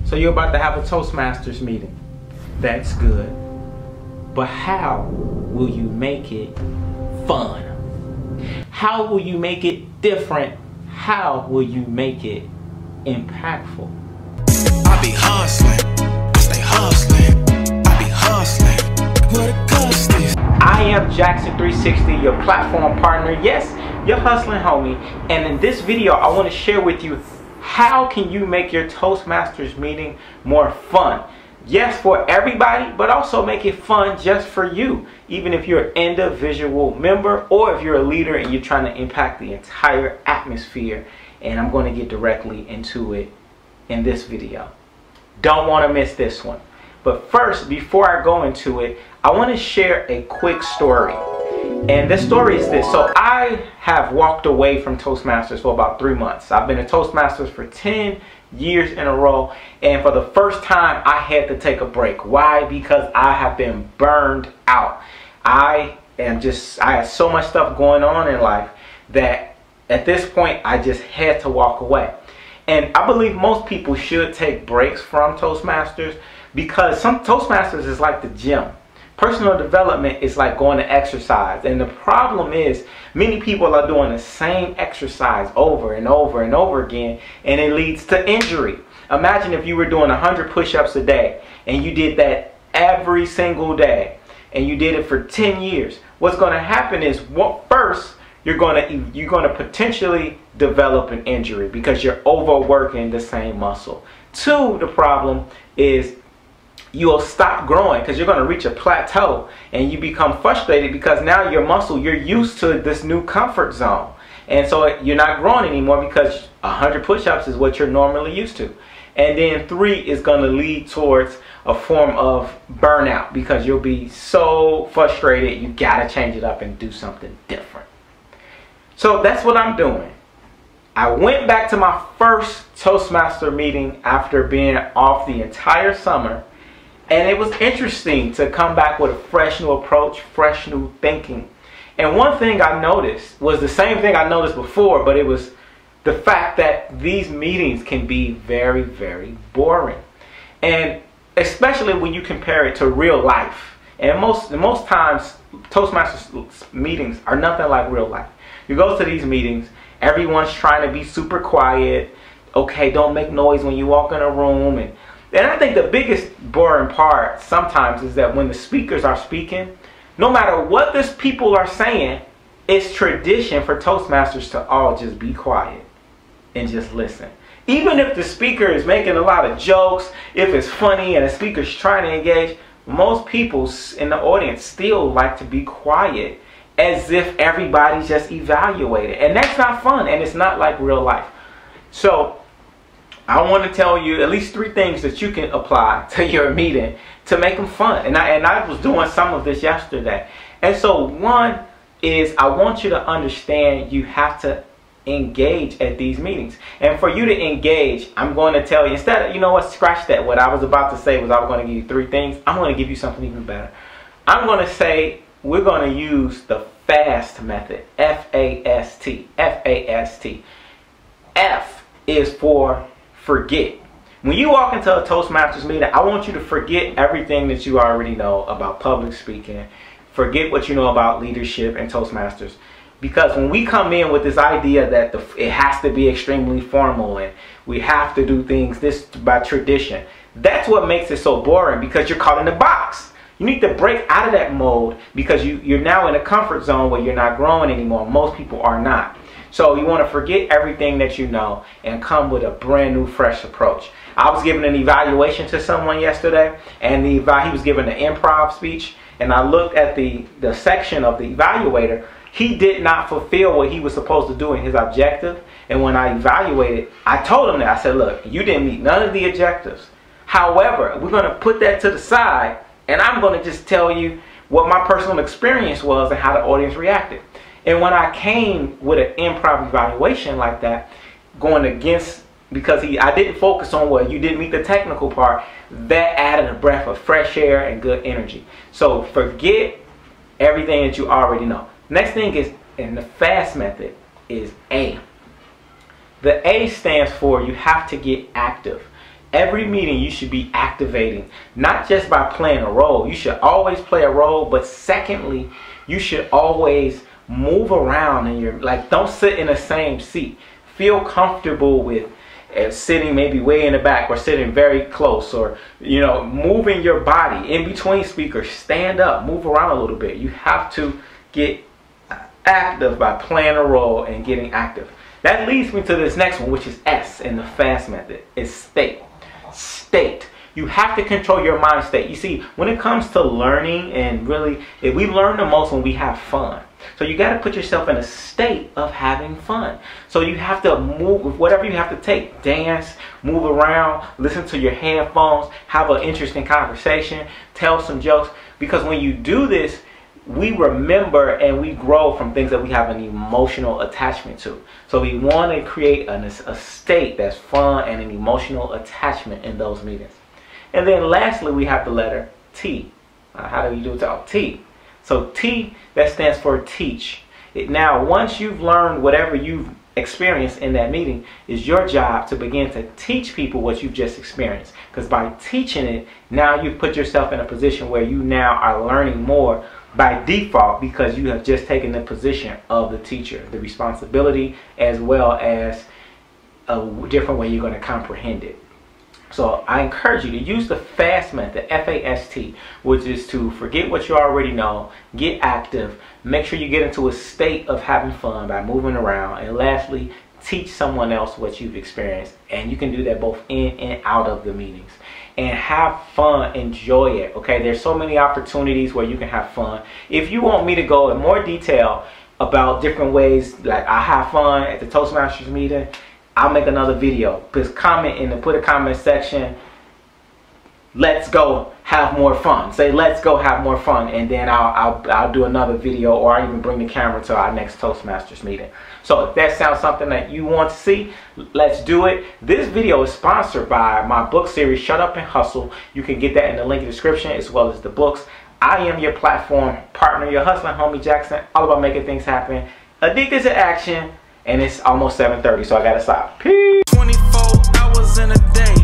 So you're about to have a Toastmasters meeting. That's good. But how will you make it fun? How will you make it different? How will you make it impactful? I be hustling, I stay hustling, I be hustling, what it cost is. I am Jackson360, your platform partner. Yes, your hustling homie. And in this video, I want to share with you how can you make your Toastmasters meeting more fun. Yes, for everybody, but also make it fun just for you. Even if you're an individual member or if you're a leader and you're trying to impact the entire atmosphere. And I'm going to get directly into it in this video. Don't want to miss this one. But first, before I go into it, I want to share a quick story. And this story is this. So I have walked away from Toastmasters for about 3 months. I've been a Toastmasters for 10 years in a row. And for the first time, I had to take a break. Why? Because I have been burned out. I had so much stuff going on in life that at this point, I just had to walk away. And I believe most people should take breaks from Toastmasters because some Toastmasters is like the gym. Personal development is like going to exercise. And the problem is many people are doing the same exercise over and over and over again, and it leads to injury. Imagine if you were doing 100 push-ups a day and you did that every single day and you did it for 10 years. What's going to happen is, first, you're going to potentially develop an injury because you're overworking the same muscle. Two, the problem is you'll stop growing because you're going to reach a plateau and you become frustrated because now your muscle, you're used to this new comfort zone. And so you're not growing anymore because 100 push-ups is what you're normally used to. And then 3 is going to lead towards a form of burnout because you'll be so frustrated you got to change it up and do something different. So that's what I'm doing. I went back to my first Toastmaster meeting after being off the entire summer. And it was interesting to come back with a fresh new approach, fresh new thinking. And one thing I noticed was the same thing I noticed before, but it was the fact that these meetings can be very, very boring. And especially when you compare it to real life. And most times, Toastmasters meetings are nothing like real life. You go to these meetings, everyone's trying to be super quiet. Okay, don't make noise when you walk in a room. And I think the biggest boring part sometimes is that when the speakers are speaking, no matter what these people are saying, it's tradition for Toastmasters to all just be quiet and just listen. Even if the speaker is making a lot of jokes, if it's funny and the speaker's trying to engage, most people in the audience still like to be quiet as if everybody's just evaluated. And that's not fun, and it's not like real life. So I want to tell you at least 3 things that you can apply to your meeting to make them fun. And I was doing some of this yesterday. And so one is I want you to understand you have to engage at these meetings. And for you to engage, I'm going to tell you, instead of, you know what, scratch that. What I was about to say was I was going to give you 3 things. I'm going to give you something even better. I'm going to say we're going to use the FAST method. F-A-S-T. F-A-S-T. F is for forget. When you walk into a Toastmasters meeting, I want you to forget everything that you already know about public speaking. Forget what you know about leadership and Toastmasters. Because when we come in with this idea that it has to be extremely formal and we have to do things this by tradition, that's what makes it so boring because you're caught in a box. You need to break out of that mode because you're now in a comfort zone where you're not growing anymore. Most people are not. So you want to forget everything that you know and come with a brand new, fresh approach. I was giving an evaluation to someone yesterday, and he was giving an improv speech, and I looked at the section of the evaluator. He did not fulfill what he was supposed to do in his objective. And when I evaluated, I told him that. I said, look, you didn't meet none of the objectives. However, we're going to put that to the side, and I'm going to just tell you what my personal experience was and how the audience reacted. And when I came with an improv evaluation like that, going against, because I didn't focus on what you didn't meet the technical part, that added a breath of fresh air and good energy. So forget everything that you already know. Next thing is, in the FAST method, is A. The A stands for you have to get active. Every meeting you should be activating, not just by playing a role. You should always play a role, but secondly, you should always move around and don't sit in the same seat. Feel comfortable with sitting maybe way in the back or sitting very close, or moving your body in between speakers. Stand up, move around a little bit. You have to get active by playing a role and getting active. That leads me to this next one, which is S in the FAST method. It's state. You have to control your mind state. You see, when it comes to learning, and really, we learn the most when we have fun. So you got to put yourself in a state of having fun. So you have to move with whatever you have to take. Dance, move around, listen to your headphones, have an interesting conversation, tell some jokes. Because when you do this, we remember and we grow from things that we have an emotional attachment to. So we want to create a state that's fun and an emotional attachment in those meetings. And then lastly, we have the letter T. How do we do it? T. So T, that stands for teach. Now, once you've learned whatever you've experienced in that meeting, it's your job to begin to teach people what you've just experienced. Because by teaching it, now you've put yourself in a position where you now are learning more by default, because you have just taken the position of the teacher, the responsibility, as well as a different way you're going to comprehend it. So I encourage you to use the FAST method, F-A-S-T, which is to forget what you already know, get active, make sure you get into a state of having fun by moving around, and lastly, teach someone else what you've experienced. And you can do that both in and out of the meetings. And have fun, enjoy it, okay? There's so many opportunities where you can have fun. If you want me to go in more detail about different ways like I have fun at the Toastmasters meeting, I'll make another video. Just put a comment section. Let's go have more fun. Say let's go have more fun, and then I'll do another video, or I'll even bring the camera to our next Toastmasters meeting. So if that sounds something that you want to see, let's do it. This video is sponsored by my book series, Shut Up and Hustle. You can get that in the link in the description, as well as the books. I am your platform partner, your hustling homie Jackson, all about making things happen, addicted to action, and it's almost 7:30, so I gotta stop. Peace. 24 hours in a day.